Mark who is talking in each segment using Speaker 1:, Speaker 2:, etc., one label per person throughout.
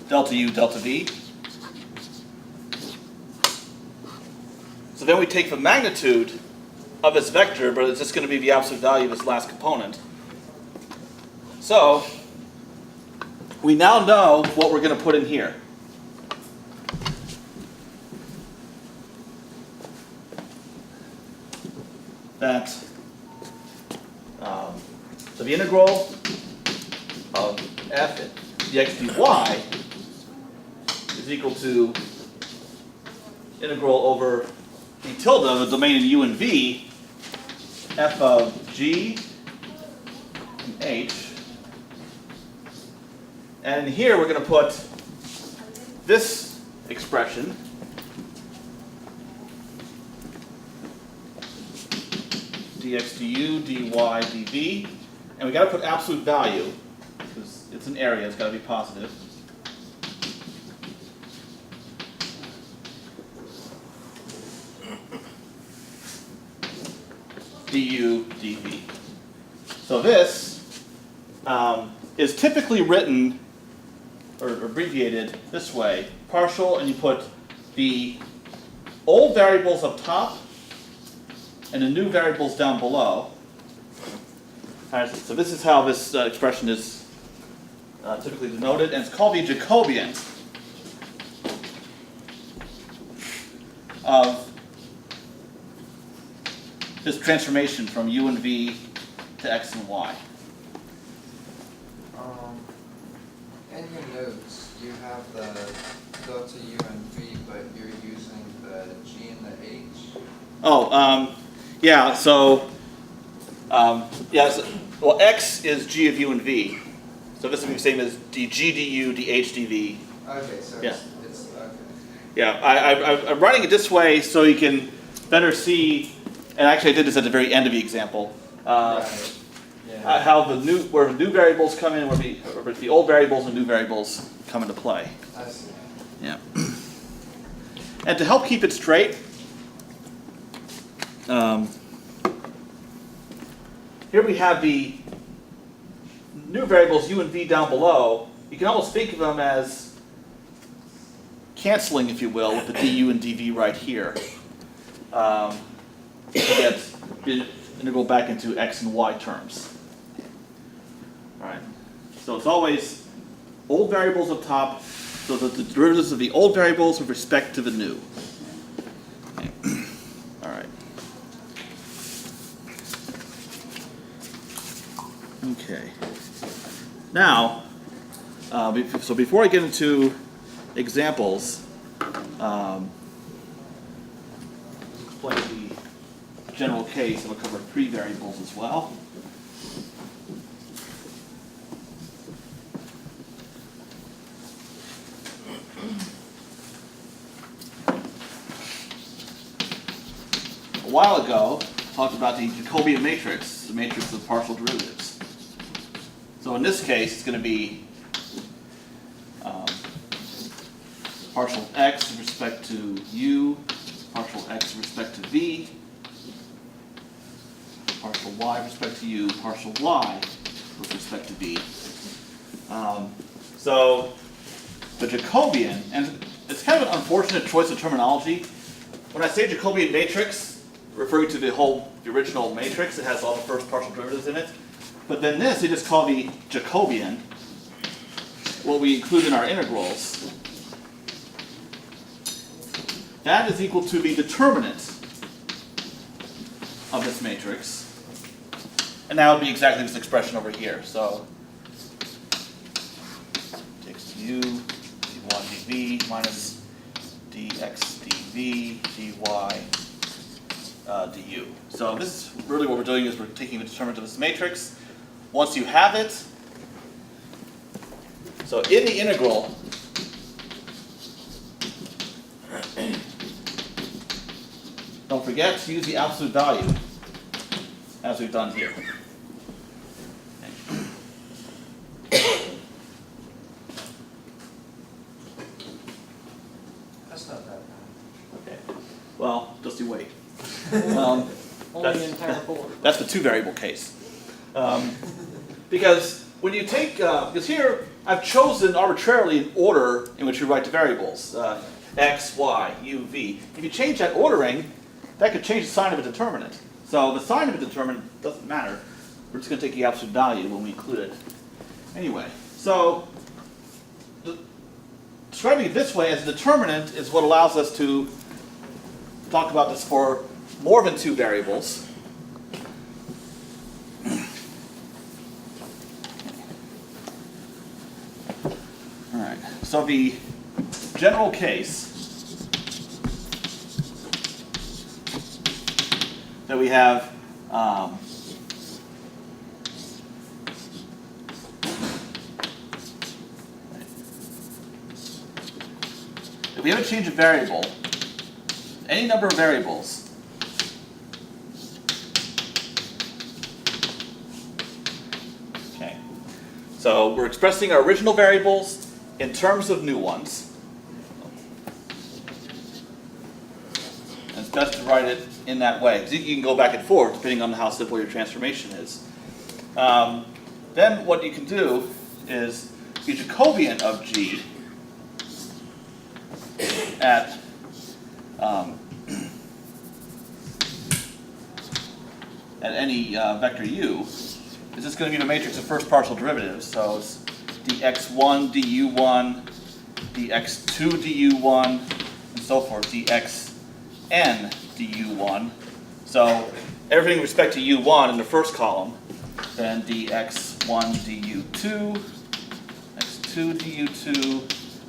Speaker 1: delta u, delta v. So then we take the magnitude of this vector, but it's just going to be the absolute value of this last component. So we now know what we're going to put in here. That so the integral of f dx dy is equal to integral over d tilde of the domain in u and v, f of g and h. And here we're going to put this expression, dx du, dy, dv, and we got to put absolute value because it's an area, it's got to be positive. du, dv. So this is typically written or abbreviated this way: partial, and you put the old variables up top and the new variables down below. So this is how this expression is typically denoted, and it's called the Jacobian of this transformation from u and v to x and y.
Speaker 2: In your notes, you have the delta u and v, but you're using the g and the h.
Speaker 1: Oh, yeah. So, well, x is g of u and v. So this would be the same as dg du dh dv.
Speaker 2: Okay, so
Speaker 1: Yeah.
Speaker 2: it's okay.
Speaker 1: Yeah, I'm writing it this way so you can better see. And actually, I did this at the very end of the example.
Speaker 2: Right. Yeah.
Speaker 1: How where the new variables come in, where the old variables and new variables come into play.
Speaker 2: I see.
Speaker 1: Yeah. And to help keep it straight, here we have the new variables u and v down below. You can almost think of them as canceling, if you will, with the du and dv right here. To get the integral back into x and y terms. All right. So it's always old variables up top, so that the derivatives of the old variables with respect to the new. Okay. All right. Okay. Now, so before I get into examples, explain the general case, and we'll cover three variables as well. A while ago, I talked about the Jacobian matrix, the matrix of partial derivatives. So in this case, it's going to be partial x with respect to u, partial x with respect to v, partial y with respect to u, partial y with respect to v. So the Jacobian, and it's kind of an unfortunate choice of terminology. When I say Jacobian matrix, referring to the original matrix, it has all the first partial derivatives in it. But then this, we just call the Jacobian, what we include in our integrals. That is equal to the determinant of this matrix. And that would be exactly this expression over here. So dx du, dy dv minus dx dv dy du. So this is really what we're doing is we're taking the determinant of this matrix. Once you have it, so in the integral, don't forget to use the absolute value as we've done here.
Speaker 2: That's not that bad.
Speaker 1: Okay. Well, just you wait.
Speaker 3: Only the entire board.
Speaker 1: That's the two variable case. Because when you take, because here I've chosen arbitrarily an order in which you write the variables, x, y, u, v. If you change that ordering, that could change the sign of a determinant. So the sign of a determinant doesn't matter. We're just going to take the absolute value when we include it. Anyway, so describing it this way as a determinant is what allows us to talk about this for more than two variables. All right, so the general case that we have if we have a change of variable, any number of variables, okay, so we're expressing our original variables in terms of new ones. And it's best to write it in that way, because you can go back and forth depending on how simple your transformation is. Then what you can do is the Jacobian of G at any vector u is just going to be the matrix of first partial derivatives. So it's dx1 du1, dx2 du1, and so forth, dxn du1. So everything with respect to u1 in the first column, then dx1 du2, x2 du2,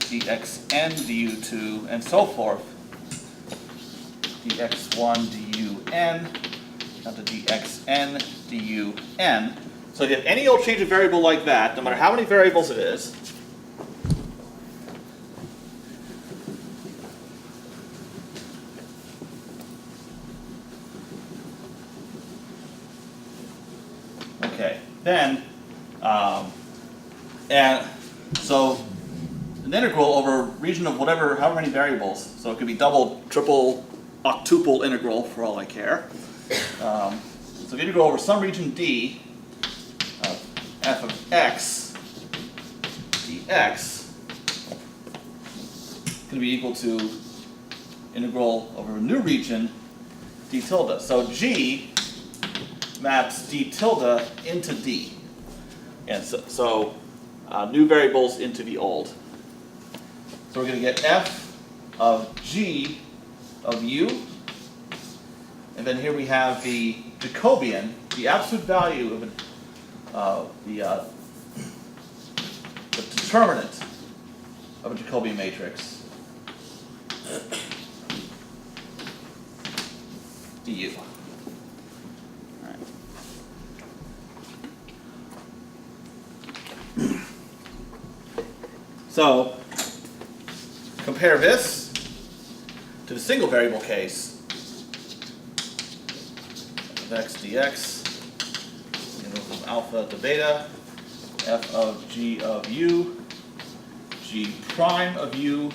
Speaker 1: dxn du2, and so forth, dx1 dun, down to dxn dun. So if you have any old change of variable like that, no matter how many variables it is, okay, then, and so an integral over a region of whatever, however many variables, so it could be double, triple, octuple integral for all I care. So the integral over some region D of f of x dx is going to be equal to integral over a new region d tilde. So G maps d tilde into D. And so new variables into the old. So we're going to get f of G of u. And then here we have the Jacobian, the absolute value of the determinant of a Jacobian matrix, du. All right. So compare this to the single variable case of x dx, from alpha to beta, f of g of u, g prime of u,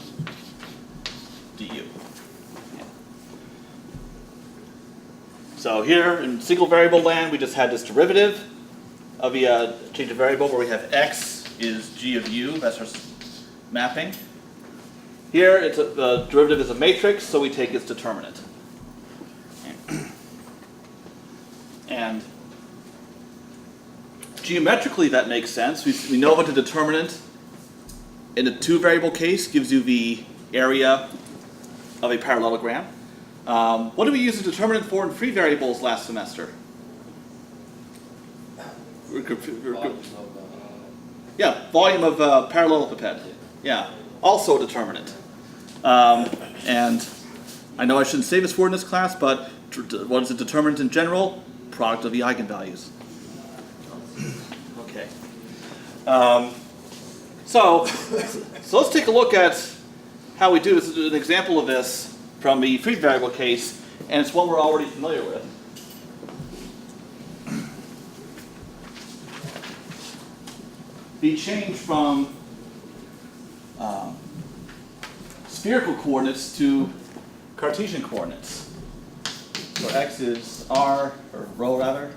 Speaker 1: du. So here in single variable land, we just had this derivative of the change of variable where we have x is g of u, that's our mapping. Here it's the derivative is a matrix, so we take its determinant. And geometrically that makes sense. We know what the determinant in a two variable case gives you the area of a parallelogram. What did we use the determinant for in free variables last semester? Yeah, volume of parallelepiped. Yeah, also a determinant. And I know I shouldn't say this word in this class, but what is a determinant in general? Product of the eigenvalues. Okay. So let's take a look at how we do this. This is an example of this from the free variable case, and it's one we're already familiar with. The change from spherical coordinates to Cartesian coordinates. So x is r, or rho rather,